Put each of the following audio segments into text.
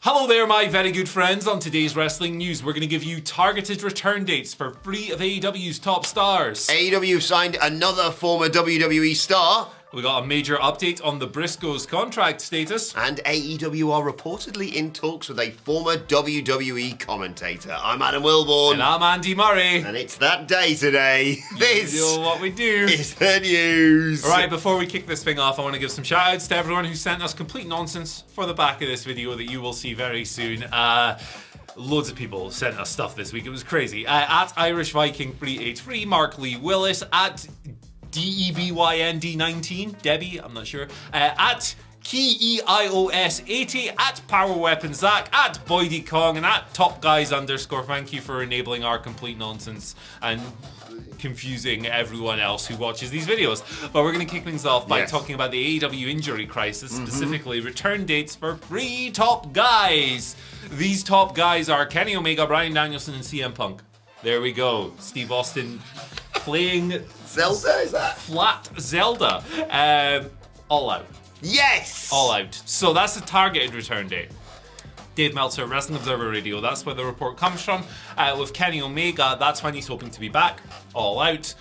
Hello there, my very good friends. On today's wrestling news, we're going to give you targeted return dates for 3 of AEW's top stars. AEW signed another former WWE star. We got a major update on the Briscoes contract status. And AEW are reportedly in talks with a former WWE commentator. I'm Adam Wilborn. And I'm Andy Murray. And it's that day today. This you know what we do. is the news. Alright, before we kick this thing off, I want to give some shout outs to everyone who sent us complete nonsense for the back of this video that you will see very soon. Loads of people sent us stuff this week. It was crazy. At Irish Viking 383, Mark Lee Willis, at DEBYND19, Debbie, I'm not sure, at KEIOS80, at Power Weapon Zach, at Boydie Kong, and at Top Guys _. Thank you for enabling our complete nonsense and confusing everyone else who watches these videos. But we're going to kick things off by talking about the AEW injury crisis, specifically return dates for 3 top guys. These top guys are Kenny Omega, Bryan Danielson, and CM Punk. There we go. Steve Austin playing Zelda, is that? Flat Zelda. All out. Yes! All out. So that's the targeted return date. Dave Meltzer, Wrestling Observer Radio, that's where the report comes from. With Kenny Omega, that's when he's hoping to be back. All out.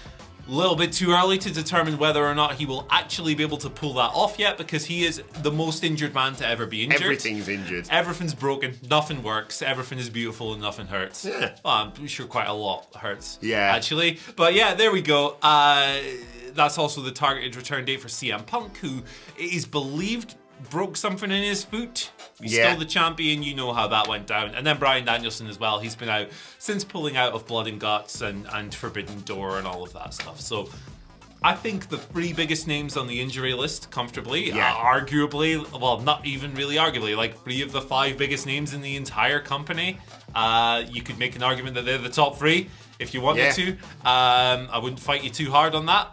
A little bit too early to determine whether or not he will actually be able to pull that off yet, because he is the most injured man to ever be injured. Everything's injured. Everything's broken. Nothing works. Everything is beautiful and nothing hurts. Yeah. Well, I'm sure quite a lot hurts. Yeah. Actually. But yeah, there we go. That's also the targeted return date for CM Punk, who is believed broke something in his foot. He's still the champion, you know how that went down. And then Bryan Danielson as well. He's been out since pulling out of Blood and Guts and Forbidden Door and all of that stuff. So I think the 3 biggest names on the injury list comfortably, arguably, well, not even really arguably, like 3 of the 5 biggest names in the entire company. You could make an argument that they're the top 3 if you wanted to. I wouldn't fight you too hard on that.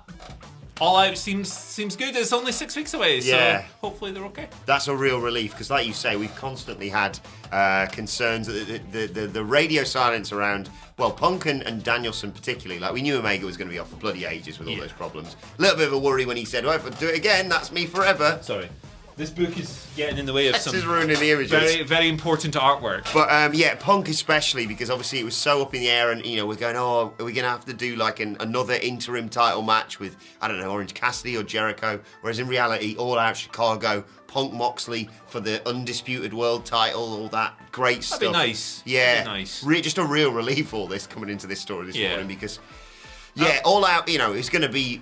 All Out seems good. It's only 6 weeks away, so hopefully they're okay. That's a real relief, because like you say, we've constantly had concerns. The radio silence around, well, Punk and Danielson particularly. Like, we knew Omega was going to be off for bloody ages with all those problems. A little bit of a worry when he said, well, if I do it again, that's me forever. Sorry. This book is getting in the way of This is ruining the images. Very, very important artwork. But Punk especially, because obviously it was so up in the air, and we're going, are we going to have to do like another interim title match with, I don't know, Orange Cassidy or Jericho? Whereas in reality, All Out Chicago, Punk Moxley for the undisputed world title, all that great stuff. That'd be nice. Yeah, that'd be nice. Just a real relief, all this coming into this story this morning, because All Out, it's going to be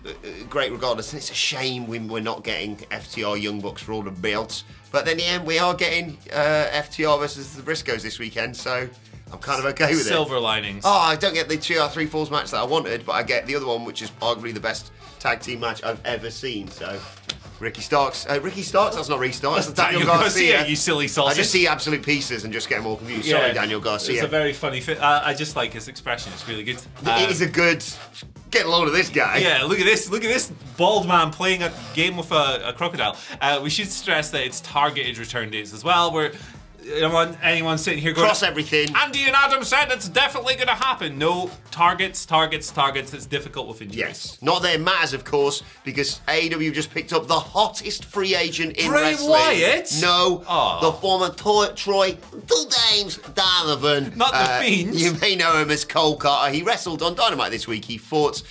great regardless. And it's a shame we're not getting FTR Young Bucks for all the belts. But then in the end, we are getting FTR versus the Briscoes this weekend, so I'm kind of okay with it. Silver linings. Oh, I don't get the 3 Falls match that I wanted, but I get the other one, which is arguably the best tag team match I've ever seen. So Ricky Starks, that's not Ricky Starks, that's Daniel Garcia. You silly sausage. I just see absolute pieces and just get them all confused. Sorry, Daniel Garcia. It's a very funny fit. I just like his expression. It's really good. It is a good. Get a load of this guy. Yeah, look at this bald man playing a game with a crocodile. We should stress that it's targeted return dates as well. Where anyone sitting here going, cross everything. Andy and Adam said it's definitely going to happen. No, targets. It's difficult with injuries. Yes. Not that it matters, of course, because AEW just picked up the hottest free agent in Bray wrestling. Wyatt? No. Oh. The former Troy James Donovan. Not the Fiend. You may know him as Cole Carter. He wrestled on Dynamite this week. He fought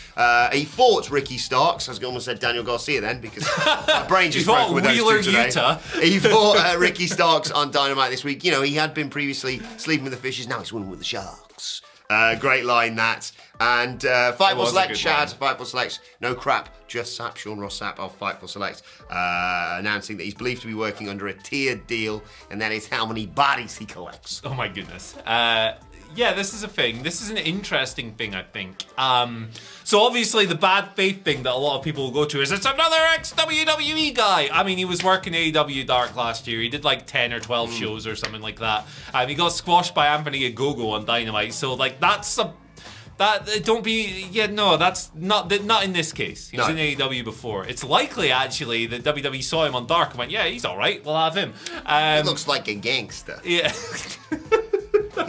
Ricky Starks. I was almost said Daniel Garcia then, because my brain just broke with Wheeler, those two today. Utah. He fought Ricky Starks on Dynamite this week. He had been previously sleeping with the fishes. Now he's swimming with the sharks. Great line, that. And Fightful Select, Shad. Fightful Select. No crap. Just Sap. Sean Ross Sapp of Fightful Select. Announcing that he's believed to be working under a tiered deal. And that is how many bodies he collects. Oh my goodness. This is a thing. This is an interesting thing, I think. So obviously the bad faith thing that a lot of people will go to is it's another ex-WWE guy. I mean, he was working AEW Dark last year. He did like 10 or 12 shows or something like that. He got squashed by Anthony Ogogo on Dynamite. So like that's not in this case. He was in AEW before. It's likely actually that WWE saw him on Dark and went, yeah, he's all right. We'll have him. He looks like a gangster. Yeah.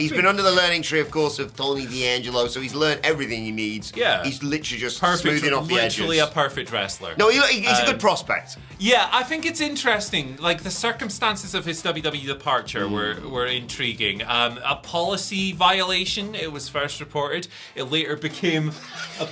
He's been under the learning tree, of course, of Tony D'Angelo, so he's learned everything he needs. Yeah. He's literally just perfect, smoothing off the edges. Literally a perfect wrestler. No, he's a good prospect. Yeah, I think it's interesting. Like, the circumstances of his WWE departure were intriguing. A policy violation, it was first reported. It later became a...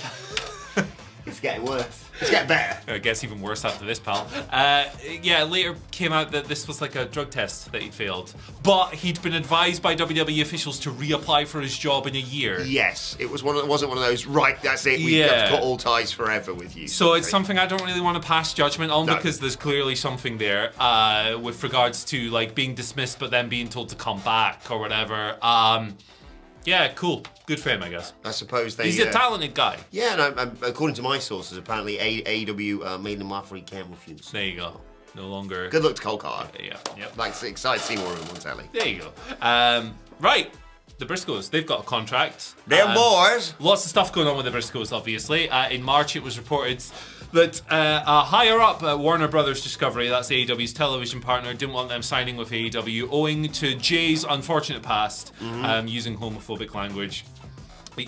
It's getting worse. It's getting better. It gets even worse after this, pal. Yeah, it later came out that this was like a drug test that he'd failed. But he'd been advised by WWE officials to reapply for his job in a year. Yes, it wasn't one of those, right, that's it, we have to cut all ties forever with you. So it's something I don't really want to pass judgment on because there's clearly something there with regards to like being dismissed but then being told to come back or whatever. Yeah, cool. Good for him, I guess. I suppose he's a talented guy. Yeah, and according to my sources, apparently AEW made him offer he can't refuse. There you go. No longer. Good luck to Cole Carter. Yeah. Yep. Like, excited to see more of him on telly. There you go. Right. The Briscoes, they've got a contract. They're boys. Lots of stuff going on with the Briscoes, obviously. In March, it was reported that a higher up Warner Brothers Discovery, that's AEW's television partner, didn't want them signing with AEW owing to Jay's unfortunate past using homophobic language.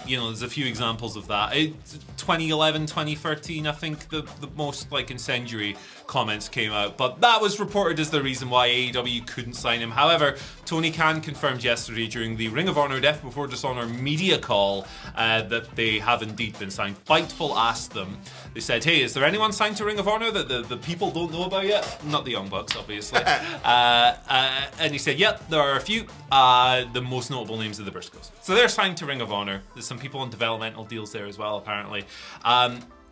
You know, there's a few examples of that. 2011, 2013, I think the most like incendiary comments came out. But that was reported as the reason why AEW couldn't sign him. However, Tony Khan confirmed yesterday during the Ring of Honor Death Before Dishonor media call that they have indeed been signed. Fightful asked them. They said, hey, is there anyone signed to Ring of Honor that the people don't know about yet? Not the Young Bucks, obviously. And he said, yep, there are a few. The most notable names are the Briscoes. So they're signed to Ring of Honor. There's some people on developmental deals there as well, apparently.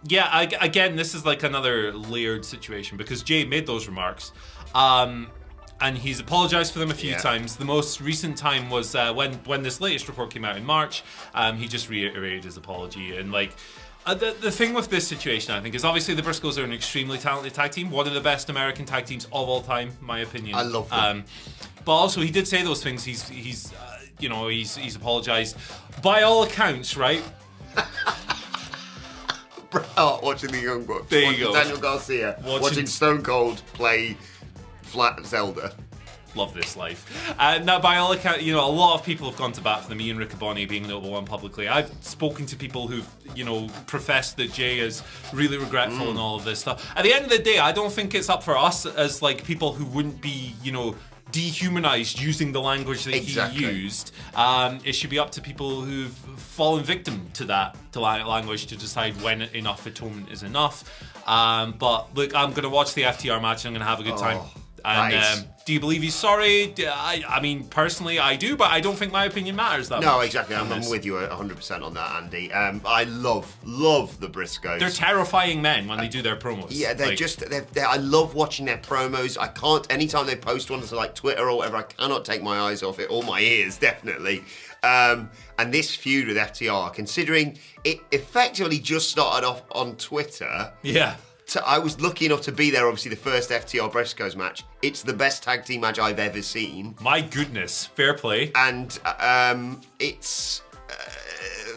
Yeah, again, this is like another layered situation because Jay made those remarks. And he's apologized for them a few times. The most recent time was when this latest report came out in March. He just reiterated his apology. And like, the thing with this situation, I think, is obviously the Briscoes are an extremely talented tag team. One of the best American tag teams of all time, in my opinion. I love them. But also, he did say those things. He's apologized. By all accounts, right? Watching the Young Bucks. There you go. Daniel Garcia. Watching Stone Cold play Flat Zelda. Love this life. Now, by all accounts, a lot of people have gone to bat for them, Ian Riccaboni being notable one publicly. I've spoken to people who've, professed that Jay is really regretful and all of this stuff. At the end of the day, I don't think it's up for us as, like, people who wouldn't be, dehumanized using the language that he used. It should be up to people who've fallen victim to that language to decide when enough atonement is enough. But look, I'm going to watch the FTR match and I'm going to have a good time. And do you believe he's sorry? I mean, personally, I do, but I don't think my opinion matters that much. No, exactly. I'm with you 100% on that, Andy. I love the Briscoes. They're terrifying men when they do their promos. Yeah, I love watching their promos. I can't, anytime they post one to like Twitter or whatever, I cannot take my eyes off it, or my ears, definitely. And this feud with FTR, considering it effectively just started off on Twitter. Yeah. I was lucky enough to be there, obviously, the first FTR Briscoes match. It's the best tag team match I've ever seen. My goodness, fair play. And it's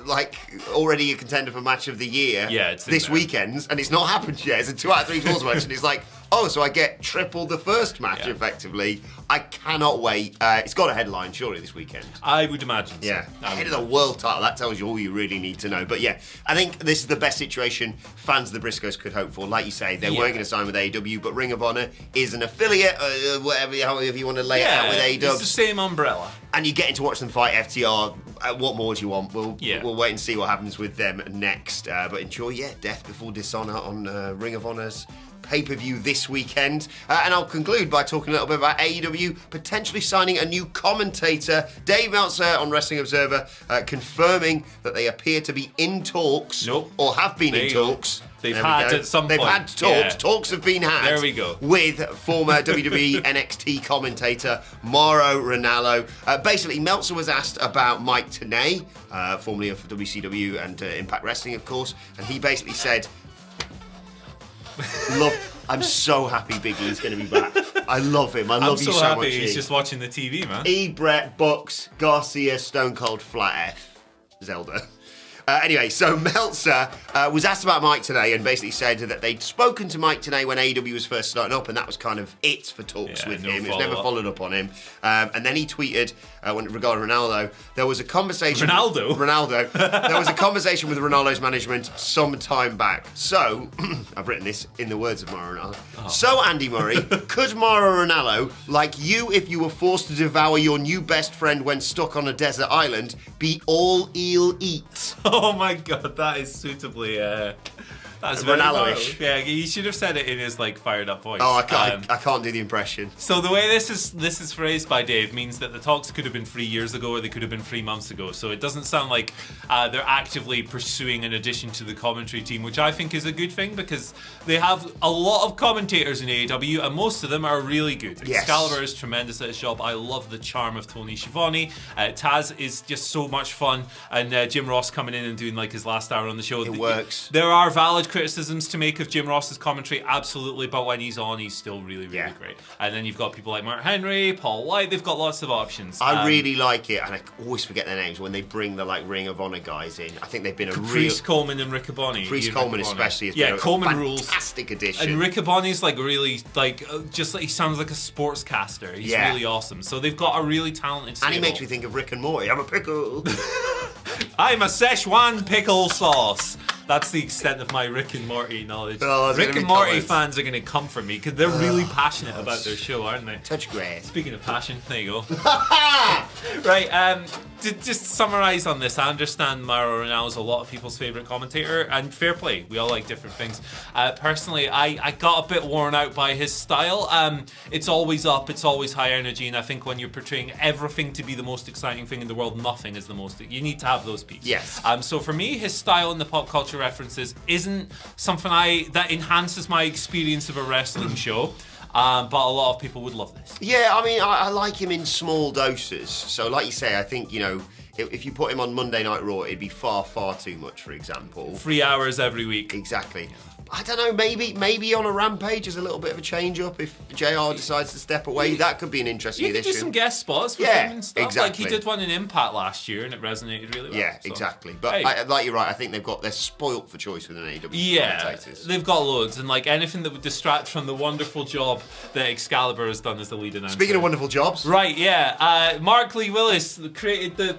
like already a contender for match of the year this weekend, and it's not happened yet. It's a 2 out of 3 falls match, and it's like, oh, so I get triple the first match, effectively. I cannot wait. It's got a headline, surely, this weekend. I would imagine so. Yeah, ahead of the world title. That tells you all you really need to know. But yeah, I think this is the best situation fans of the Briscoes could hope for. Like you say, they weren't going to sign with AEW, but Ring of Honor is an affiliate, however you want to lay it out with AEW. It's the same umbrella. And you're getting to watch them fight FTR. What more do you want? We'll wait and see what happens with them next. But enjoy, Death Before Dishonor on Ring of Honor's pay-per-view this weekend. And I'll conclude by talking a little bit about AEW potentially signing a new commentator. Dave Meltzer on Wrestling Observer confirming that they appear to be in talks. Or have been in talks. They've had at some point. They've had talks. Yeah. Talks have been had. There we go. With former WWE NXT commentator Mauro Ranallo. Basically, Meltzer was asked about Mike Tenay, formerly of WCW and Impact Wrestling, of course, and he basically said, I'm so happy Big E's going to be back. I love him. I love you so much. I'm so happy he's just watching the TV, man. Brett, Bucks, Garcia, Stone Cold, Flat F, Zelda. Anyway, so Meltzer was asked about Mike Tenay and basically said that they'd spoken to Mike Tenay when AEW was first starting up, and that was kind of it for talks with him. It was never followed up on him. And then he tweeted, regarding Ranallo, there was a conversation... Ronaldo. There was a conversation with Ronaldo's management some time back. So, I've written this in the words of Mauro Ranallo. Oh. So, Andy Murray, could Mauro Ranallo, like you if you were forced to devour your new best friend when stuck on a desert island, be all he'll eat? Oh my god, that is suitably... That's Ranallo-ish. Yeah, he should have said it in his fired up voice. Oh, I can't do the impression. So the way this is phrased by Dave means that the talks could have been 3 years ago or they could have been 3 months ago. So it doesn't sound like they're actively pursuing an addition to the commentary team, which I think is a good thing because they have a lot of commentators in AEW and most of them are really good. Yes. Excalibur is tremendous at his job. I love the charm of Tony Schiavone. Taz is just so much fun, and Jim Ross coming in and doing his last hour on the show. It works. There are valid criticisms to make of Jim Ross's commentary, absolutely, but when he's on, he's still really, really great. And then you've got people like Mark Henry, Paul White, they've got lots of options. I really like it, and I always forget their names when they bring the Ring of Honor guys in. I think they've been a Caprice Coleman and Riccaboni. Caprice Coleman especially has been Coleman a rules. Fantastic addition. And Riccaboni's really he sounds like a sportscaster. He's really awesome. So they've got a really talented stable. And he makes me think of Rick and Morty. I'm a pickle. I'm a Szechuan pickle sauce. That's the extent of my Rick and Morty knowledge. Oh, Rick and Morty fans are going to come for me because they're really passionate about their show, aren't they? Touch grass. Speaking of passion, there you go. Right, to just summarise on this, I understand Mauro Ranallo is a lot of people's favourite commentator, and fair play, we all like different things. Personally, I got a bit worn out by his style. It's always up, it's always high energy, and I think when you're portraying everything to be the most exciting thing in the world, nothing is the most. You need to have those peaks. Yes. So for me, his style in the pop culture references isn't something that enhances my experience of a wrestling show. But a lot of people would love this. Yeah, I mean, I like him in small doses. So, like you say, I think, if you put him on Monday Night Raw, it'd be far, far too much, for example. 3 hours every week. Exactly. I don't know, maybe on a Rampage is a little bit of a change-up if JR decides to step away. That could be an interesting addition. You could do some guest spots with him and stuff. Exactly. He did one in Impact last year and it resonated really well. Yeah, so. Exactly. But you're right, I think they're spoilt for choice with an AEW commentators. They've got loads, and anything that would distract from the wonderful job that Excalibur has done as the lead announcer. Speaking of wonderful jobs. Right, yeah. Mark Lee Willis created the...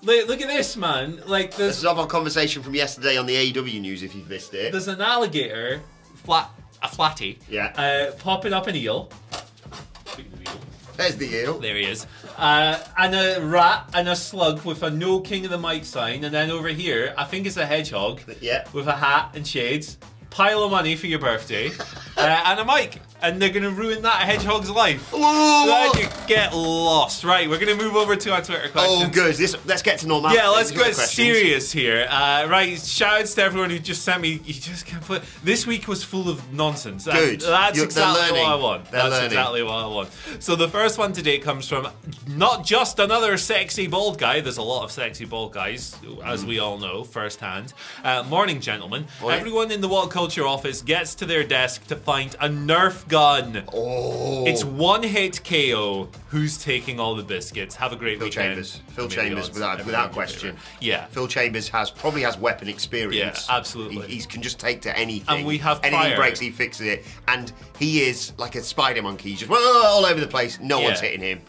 Look at this, man. This is our conversation from yesterday on the AEW news, if you've missed it. There's an alligator, a flatty, popping up an eel. There's the eel. There he is. And a rat and a slug with a no King of the Mic sign. And then over here, I think it's a hedgehog with a hat and shades. Pile of money for your birthday. And a mic. And they're going to ruin that hedgehog's life. Then you get lost. Right, we're going to move over to our Twitter questions. Oh, good. Let's get to normality. Yeah, let's get serious here. Right, shout outs to everyone who just sent me. You just can't put. This week was full of nonsense. Good. That's exactly what I want. Exactly what I want. So the first one today comes from not just another sexy bald guy. There's a lot of sexy bald guys, as we all know firsthand. Morning, gentlemen. Morning. Everyone in the WhatCulture office gets to their desk to find a Nerf gun. Oh. It's one hit KO. Who's taking all the biscuits? Have a great weekend. Phil Chambers, without question. Yeah. Phil Chambers probably has weapon experience. Yeah, absolutely. He can just take to anything. And we have anything breaks, he fixes it. And he is like a spider monkey. He's just all over the place. No one's hitting him.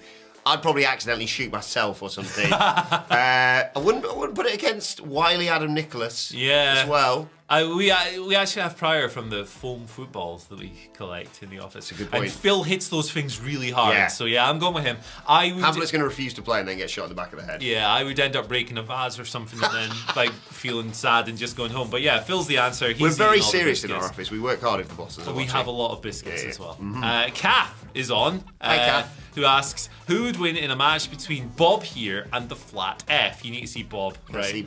I'd probably accidentally shoot myself or something. I wouldn't put it against Wily Adam Nicholas as well. We actually have Pryor from the foam footballs that we collect in the office. That's a good point. And Phil hits those things really hard. Yeah. So yeah, I'm going with him. Hamlet's going to refuse to play and then get shot in the back of the head. Yeah, I would end up breaking a vase or something and then feeling sad and just going home. But yeah, Phil's the answer. We're very serious in our office. We work hard if the bosses are watching. We have a lot of biscuits as well. Mm-hmm. Kath is on. Hi, Kath. Who asks, who would win in a match between Bob here and the Flat F? You need to see Bob, right?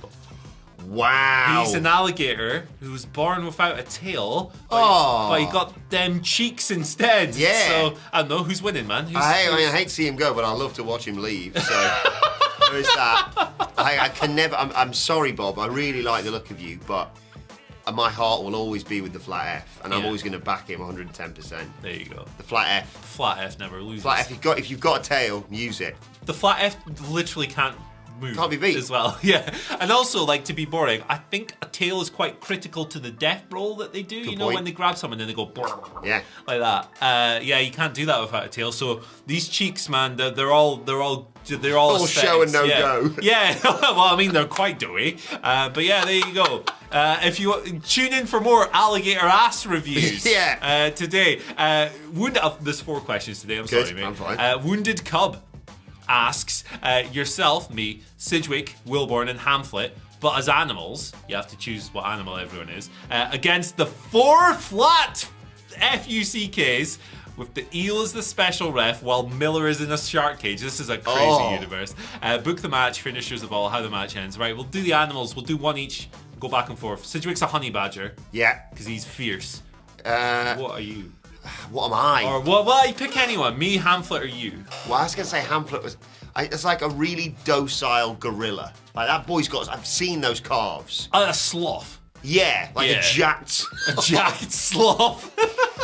Wow. He's an alligator who was born without a tail, but he got them cheeks instead. Yeah. So, I don't know, who's winning, man? I hate to see him go, but I love to watch him leave. So, there is that. I can never... I'm sorry, Bob. I really like the look of you, but... my heart will always be with the Flat F, and I'm always going to back him 110%. There you go. The Flat F. Flat F never loses. Flat F, if you've got a tail, use it. The Flat F literally can't move. Can't be beat. As well. Yeah. And also, like, to be boring, I think a tail is quite critical to the death roll that they do. Good you know, point. when they grab someone and they go Yeah. like that. Yeah, you can't do that without a tail. So these cheeks, man, they're all All show and no go. go. Yeah. Well, I mean, they're quite doughy. But yeah, there you go. If you tune in for more alligator ass reviews today. There's 4 questions today. I'm Good, sorry, mate. I'm fine. Wounded Cub asks yourself, me, Sidgwick, Wilborn, and Hamflet. But as animals, you have to choose what animal everyone is, against the 4 flat FUCKs, with the eel as the special ref while Miller is in a shark cage. This is a crazy universe. Book the match, finishers of all, how the match ends. Right, we'll do the animals. We'll do one each, go back and forth. Sidgwick's a honey badger. Yeah. Because he's fierce. What are you? What am I? Or well, you pick anyone. Me, Hamflet, or you. Well, I was going to say Hamflet was... it's like a really docile gorilla. Like, that boy's got... I've seen those calves. A sloth. Yeah, like a jacked... A jacked sloth.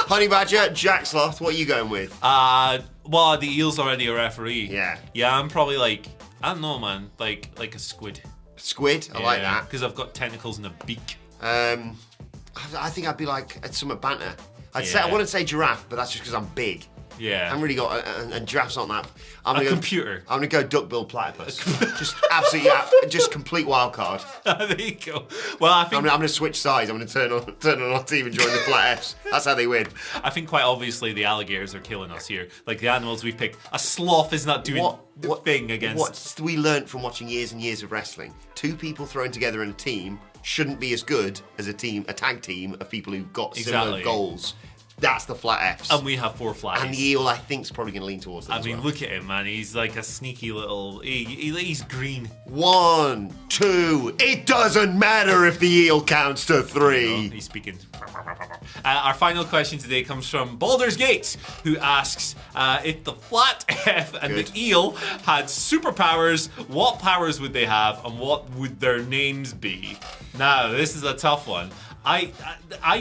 Honey badger, jack sloth, what are you going with? Well, the eel's already a referee. Yeah. Yeah, I'm probably like... I don't know, man. Like a squid. Squid? I like that. Because I've got tentacles and a beak. I think I'd be like... It's some banter. I wouldn't say giraffe, but that's just because I'm big. Yeah. I haven't really got... And giraffes aren't that... computer. I'm going to go duck-billed platypus. Just absolutely... just complete wild card. There you go. Well, I think... I'm going to switch sides. I'm going to turn on our team and join the flat Fs. That's how they win. I think quite obviously the alligators are killing us here. Like the animals we've picked. A sloth is not doing the thing against... What we learnt from watching years and years of wrestling, 2 people thrown together in a team shouldn't be as good as a tag team of people who've got similar goals. That's the flat Fs. And we have 4 flags. And the eel, I think, is probably going to lean towards them. I mean, look at him, man. He's like a sneaky little... He's green. 1, 2. It doesn't matter if the eel counts to 3. Oh, he's speaking. Our final question today comes from Baldur's Gate, who asks, if the flat F and the eel had superpowers, what powers would they have and what would their names be? Now, this is a tough one. I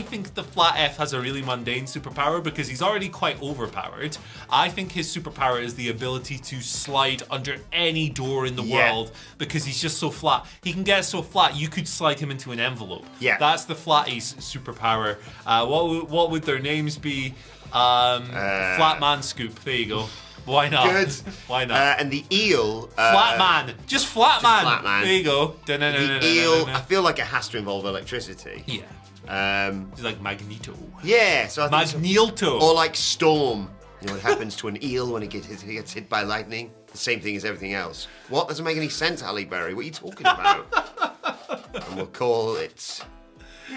think the flat F has a really mundane superpower because he's already quite overpowered. I think his superpower is the ability to slide under any door in the world because he's just so flat. He can get so flat you could slide him into an envelope. Yeah. That's the flatty's superpower. What would their names be? Flat Man Scoop. There you go. Why not? Good. Why not? And the eel... Flat Man. Just Flat Man. Flat Man. There you go. The eel, I feel like it has to involve electricity. Yeah. It's like Magneto. Yeah. So I think Magneto. Or like Storm. You know what happens to an eel when it gets hit by lightning? The same thing as everything else. What? Doesn't make any sense, Halle Berry. What are you talking about? And we'll call it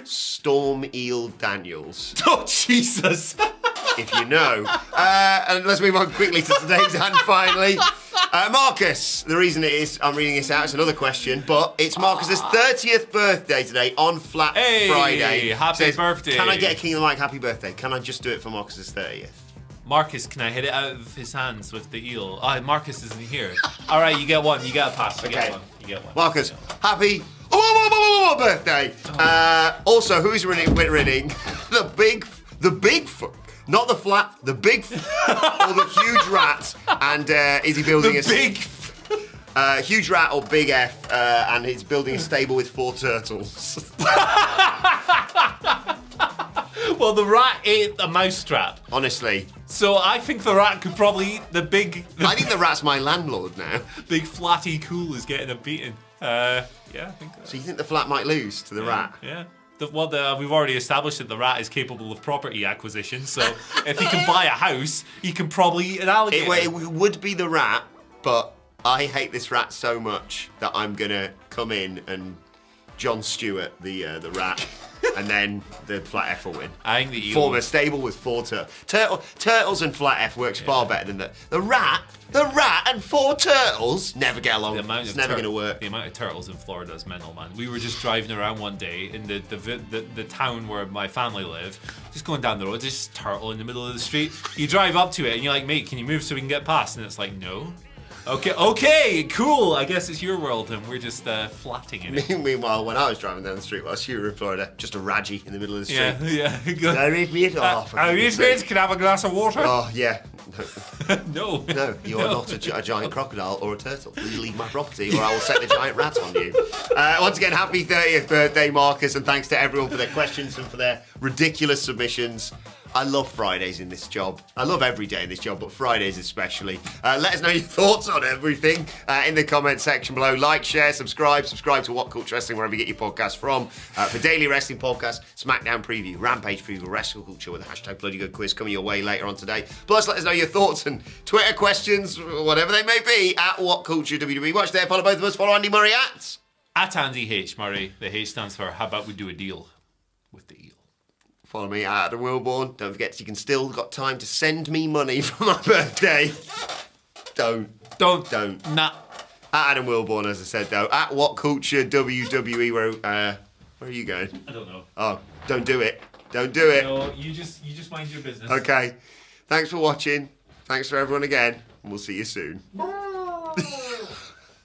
Storm Eel Daniels. Oh, Jesus. If you know. And let's move on quickly to today's and finally. Marcus, the reason it is I'm reading this out, it's another question, but it's Marcus's 30th birthday today on Flat Friday. Happy birthday. Can I get a King of the Mic happy birthday? Can I just do it for Marcus's 30th? Marcus, can I hit it out of his hands with the eel? Marcus isn't here. All right, you get one. You get a pass. You get one. Marcus, happy birthday. Also, who's winning? The big not the flat, the big or the huge rat. And is he building huge rat or big F, and he's building a stable with 4 turtles. Well, the rat ate a mousetrap. Honestly. So I think the rat could probably eat the big... I think the rat's my landlord now. Big flatty cool is getting a beating. Yeah, I think so. So you think the flat might lose to the rat? Yeah. We've already established that the rat is capable of property acquisition, so if he can buy a house, he can probably eat an alligator. It would be the rat, but I hate this rat so much that I'm going to come in and Jon Stewart the rat, and then the flat F will win. I think the eel... Form a stable with 4 turtles and flat F works far better than the rat and 4 turtles never get along. It's never going to work. The amount of turtles in Florida is mental, man. We were just driving around one day in the town where my family live, just going down the road, just turtle in the middle of the street. You drive up to it and you're like, mate, can you move so we can get past? And it's like, no. Okay, cool. I guess it's your world and we're just flatting in it. Meanwhile, when I was driving down the street whilst you were in Florida, just a Radgie in the middle of the street. Yeah. Can I read me it off? Can I have a glass of water? Oh, yeah. No. No, you are not a giant crocodile or a turtle. Please leave my property or I will set the giant rat on you. Once again, happy 30th birthday, Marcus, and thanks to everyone for their questions and for their ridiculous submissions. I love Fridays in this job. I love every day in this job, but Fridays especially. Let us know your thoughts on everything in the comment section below. Like, share, subscribe to WhatCulture Wrestling, wherever you get your podcasts from. For daily wrestling podcasts, SmackDown preview, Rampage preview, Wrestle Culture with a hashtag Bloody Good quiz coming your way later on today. Plus, let us know your thoughts and Twitter questions, whatever they may be, at WhatCulture WWE. Watch there, follow both of us, follow Andy Murray at Andy H. Murray. The H stands for how about we do a deal with the eel. Follow me at Adam Wilborn. Don't forget, you can still got time to send me money for my birthday. Don't. Nah. At Adam Wilborn, as I said, though. At WhatCulture WWE. Where are you going? I don't know. Oh, don't do it. Don't do it. No, you just mind your business. Okay. Thanks for watching. Thanks for everyone again. And we'll see you soon.